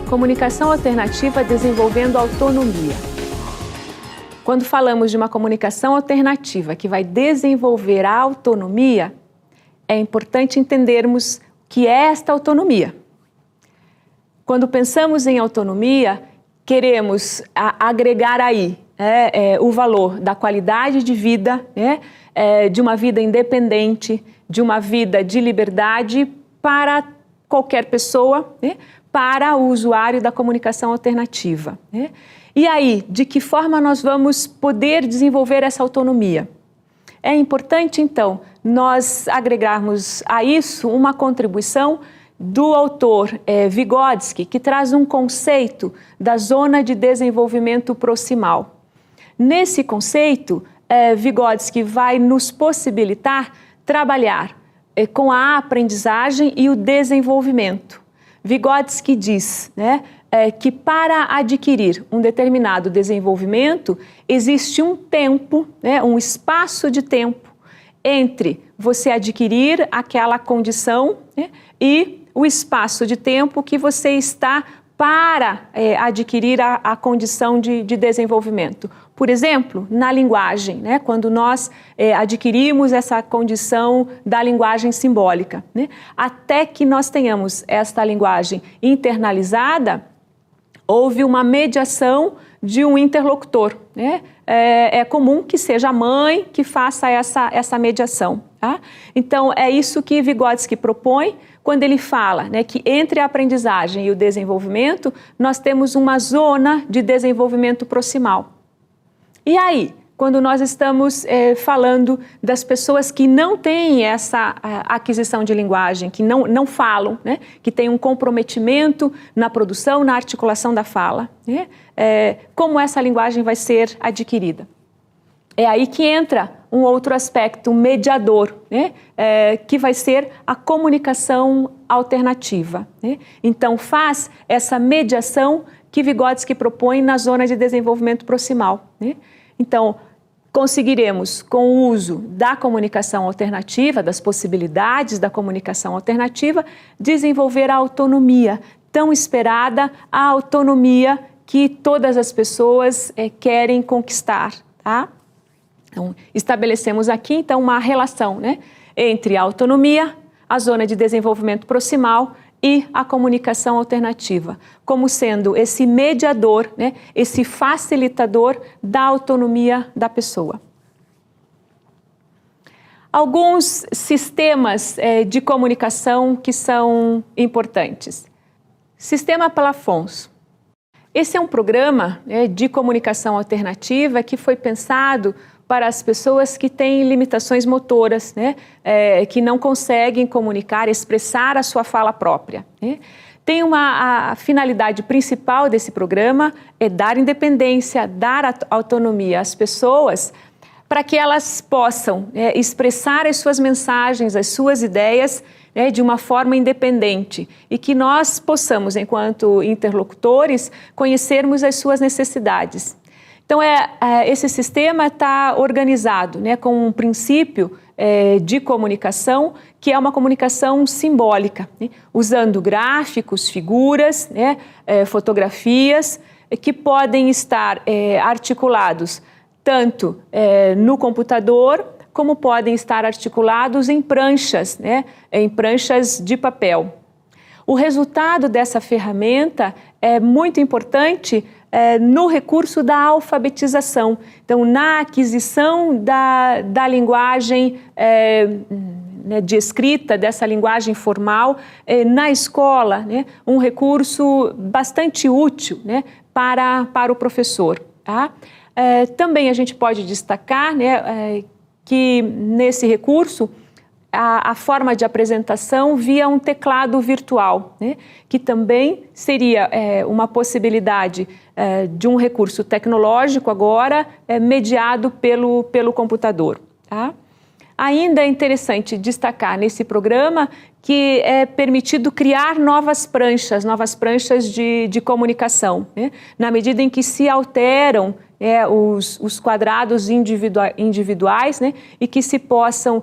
Comunicação alternativa desenvolvendo autonomia. Quando falamos de uma comunicação alternativa que vai desenvolver a autonomia, é importante entendermos o que é esta autonomia. Quando pensamos em autonomia, queremos agregar aí o valor da qualidade de vida, de uma vida independente, de uma vida de liberdade para qualquer pessoa, para o usuário da comunicação alternativa. E aí, de que forma nós vamos poder desenvolver essa autonomia? É importante, então, nós agregarmos a isso uma contribuição do autor Vygotsky, que traz um conceito da zona de desenvolvimento proximal. Nesse conceito, Vygotsky vai nos possibilitar trabalhar com a aprendizagem e o desenvolvimento. Vygotsky diz, que para adquirir um determinado desenvolvimento, existe um tempo, um espaço de tempo entre você adquirir aquela condição e o espaço de tempo que você está para adquirir a condição de desenvolvimento. Por exemplo, na linguagem, quando nós adquirimos essa condição da linguagem simbólica, até que nós tenhamos esta linguagem internalizada, houve uma mediação de um interlocutor. É comum que seja a mãe que faça essa mediação. Tá? Então, é isso que Vygotsky propõe quando ele fala que entre a aprendizagem e o desenvolvimento, nós temos uma zona de desenvolvimento proximal. E aí, quando nós estamos falando das pessoas que não têm essa aquisição de linguagem, que não falam, que têm um comprometimento na produção, na articulação da fala, como essa linguagem vai ser adquirida? É aí que entra um outro aspecto mediador, que vai ser a comunicação alternativa. Então, faz essa mediação que Vygotsky propõe na zona de desenvolvimento proximal. Então, conseguiremos, com o uso da comunicação alternativa, das possibilidades da comunicação alternativa, desenvolver a autonomia tão esperada, a autonomia que todas as pessoas querem conquistar. Tá? Então, estabelecemos aqui, então, uma relação entre a autonomia, a zona de desenvolvimento proximal e a comunicação alternativa, como sendo esse mediador, esse facilitador da autonomia da pessoa. Alguns sistemas de comunicação que são importantes. Sistema Plafons. Esse é um programa de comunicação alternativa que foi pensado para as pessoas que têm limitações motoras, que não conseguem comunicar, expressar a sua fala própria. Tem a finalidade principal desse programa é dar independência, dar autonomia às pessoas para que elas possam expressar as suas mensagens, as suas ideias de uma forma independente e que nós possamos, enquanto interlocutores, conhecermos as suas necessidades. Então, esse sistema está organizado com um princípio de comunicação, que é uma comunicação simbólica, usando gráficos, figuras, fotografias, que podem estar articulados tanto no computador, como podem estar articulados em pranchas, em pranchas de papel. O resultado dessa ferramenta é muito importante no recurso da alfabetização. Então, na aquisição da linguagem de escrita, dessa linguagem formal, na escola, um recurso bastante útil para o professor. Tá? Também a gente pode destacar que nesse recurso a forma de apresentação via um teclado virtual, que também seria uma possibilidade de um recurso tecnológico agora mediado pelo computador. Tá? Ainda é interessante destacar nesse programa que é permitido criar novas pranchas de comunicação, né? Na medida em que se alteram os quadrados individuais, né? E que se possam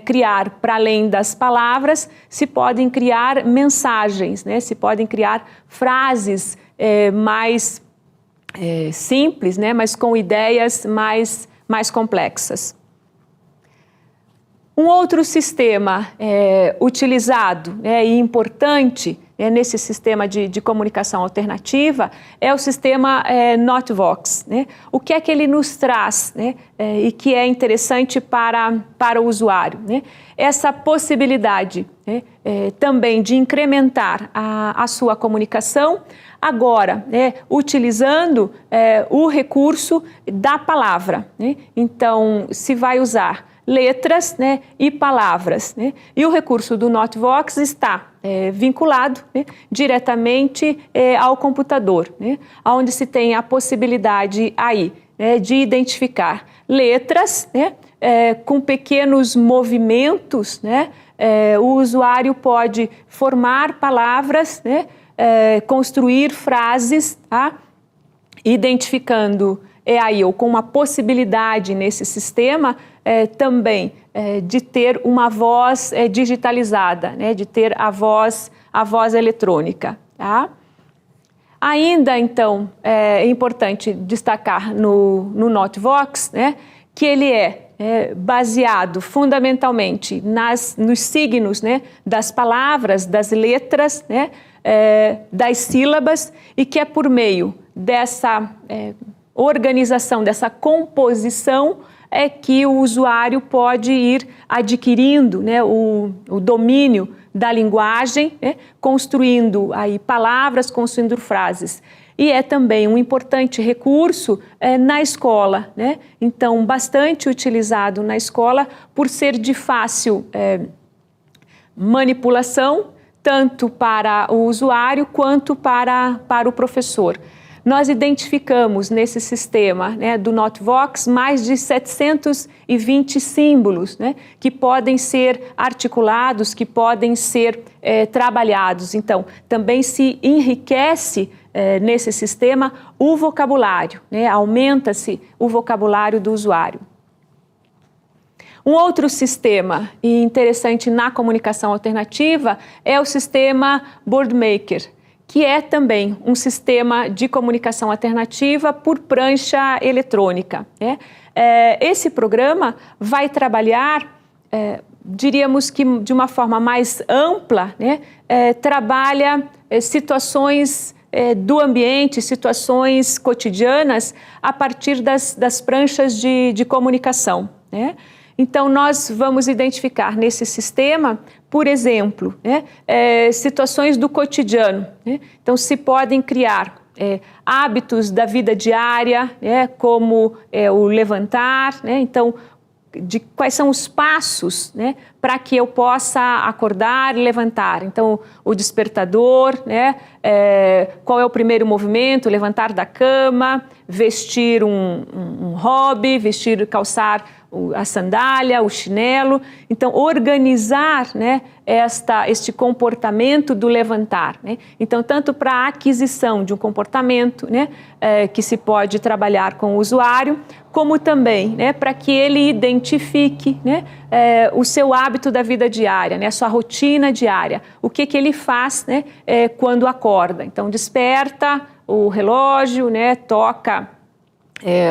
criar, para além das palavras, se podem criar mensagens, né? Se podem criar frases mais simples, né? Mas com ideias mais complexas. Um outro sistema utilizado e importante nesse sistema de comunicação alternativa é o sistema NotVox, né? O que é que ele nos traz, né? E que é interessante para o usuário, né? Essa possibilidade também de incrementar a sua comunicação, agora, utilizando o recurso da palavra, né? Então, se vai usar letras, né, e palavras, né? E o recurso do NotVox está vinculado, né, diretamente ao computador, né, onde se tem a possibilidade aí, né, de identificar letras, né, com pequenos movimentos, né, o usuário pode formar palavras, né, construir frases, tá? Identificando aí, ou com uma possibilidade nesse sistema também de ter uma voz digitalizada, né, de ter a voz eletrônica. Tá? Ainda, então, é importante destacar no NotVox, né, que ele é baseado fundamentalmente nos signos, né, das palavras, das letras, né, das sílabas, e que é por meio dessa organização, dessa composição, é que o usuário pode ir adquirindo, né, o domínio da linguagem, né, construindo aí palavras, construindo frases. E é também um importante recurso na escola, né? Então, bastante utilizado na escola por ser de fácil manipulação, tanto para o usuário quanto para o professor. Nós identificamos nesse sistema, né, do NotVox mais de 720 símbolos, né, que podem ser articulados, que podem ser trabalhados. Então, também se enriquece nesse sistema o vocabulário, né, aumenta-se o vocabulário do usuário. Um outro sistema interessante na comunicação alternativa é o sistema Boardmaker, que é também um sistema de comunicação alternativa por prancha eletrônica, né? Esse programa vai trabalhar, diríamos que de uma forma mais ampla, né? Trabalha situações do ambiente, situações cotidianas a partir das pranchas de comunicação, né? Então, nós vamos identificar nesse sistema, por exemplo, né, situações do cotidiano, né? Então, se podem criar hábitos da vida diária, né, como o levantar, né? Então, quais são os passos, né, para que eu possa acordar e levantar. Então, o despertador, né, qual é o primeiro movimento, levantar da cama, vestir um hobby, calçar a sandália, o chinelo. Então, organizar, né, este comportamento do levantar, né? Então, tanto para a aquisição de um comportamento, né, que se pode trabalhar com o usuário, como também, né, para que ele identifique, né, o seu hábito da vida diária, né, a sua rotina diária, o que ele faz, né, quando acorda. Então, desperta o relógio, né, toca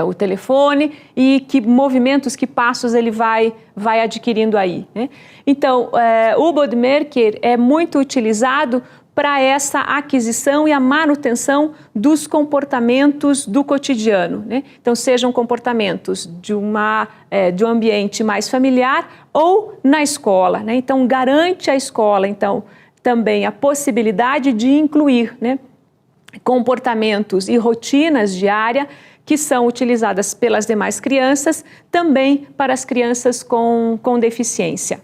o telefone e que movimentos, que passos ele vai adquirindo aí, né? Então, o Boardmaker é muito utilizado para essa aquisição e a manutenção dos comportamentos do cotidiano, né? Então, sejam comportamentos de um ambiente mais familiar ou na escola, né? Então, garante à escola, então, também a possibilidade de incluir, né, comportamentos e rotinas diárias que são utilizadas pelas demais crianças, também para as crianças com deficiência.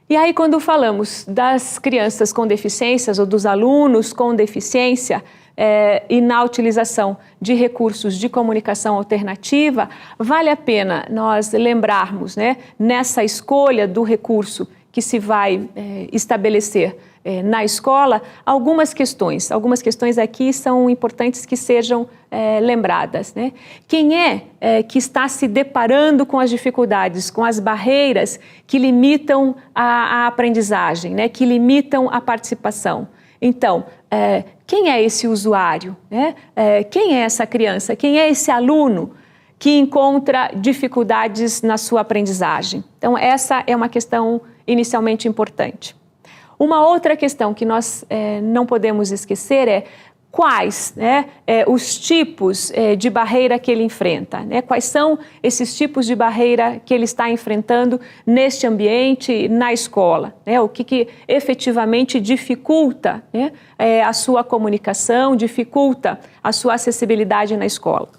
E aí, quando falamos das crianças com deficiências ou dos alunos com deficiência, e na utilização de recursos de comunicação alternativa, vale a pena nós lembrarmos, né, nessa escolha do recurso que se vai estabelecer na escola, algumas questões. Algumas questões aqui são importantes que sejam lembradas, né? Quem que está se deparando com as dificuldades, com as barreiras que limitam a aprendizagem, né? Que limitam a participação? Então, quem é esse usuário, né? Quem é essa criança? Quem é esse aluno que encontra dificuldades na sua aprendizagem? Então, essa é uma questão inicialmente importante. Uma outra questão que nós não podemos esquecer é quais, né, os tipos de barreira que ele enfrenta, né? Quais são esses tipos de barreira que ele está enfrentando neste ambiente, na escola, né? O que efetivamente dificulta, né, a sua comunicação, dificulta a sua acessibilidade na escola.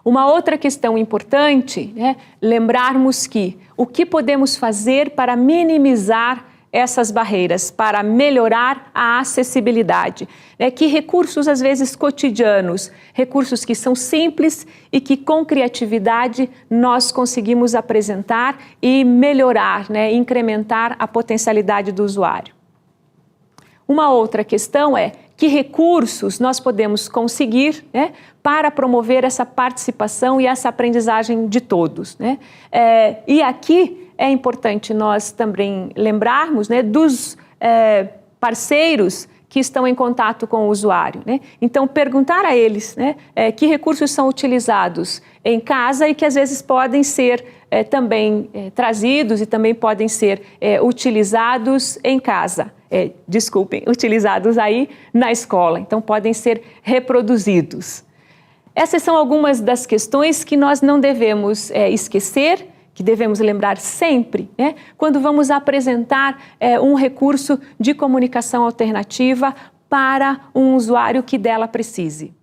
Uma outra questão importante, né, lembrarmos que o que podemos fazer para minimizar essas barreiras, para melhorar a acessibilidade, né? Que recursos, às vezes, cotidianos, recursos que são simples e que, com criatividade, nós conseguimos apresentar e melhorar, né? Incrementar a potencialidade do usuário. Uma outra questão é que recursos nós podemos conseguir, né, para promover essa participação e essa aprendizagem de todos, né? E aqui é importante nós também lembrarmos, né, dos parceiros que estão em contato com o usuário, né? Então, perguntar a eles, né, que recursos são utilizados em casa e que às vezes podem ser também trazidos e também podem ser utilizados em casa. Utilizados aí na escola. Então, podem ser reproduzidos. Essas são algumas das questões que nós não devemos esquecer, que devemos lembrar sempre, né, quando vamos apresentar um recurso de comunicação alternativa para um usuário que dela precise.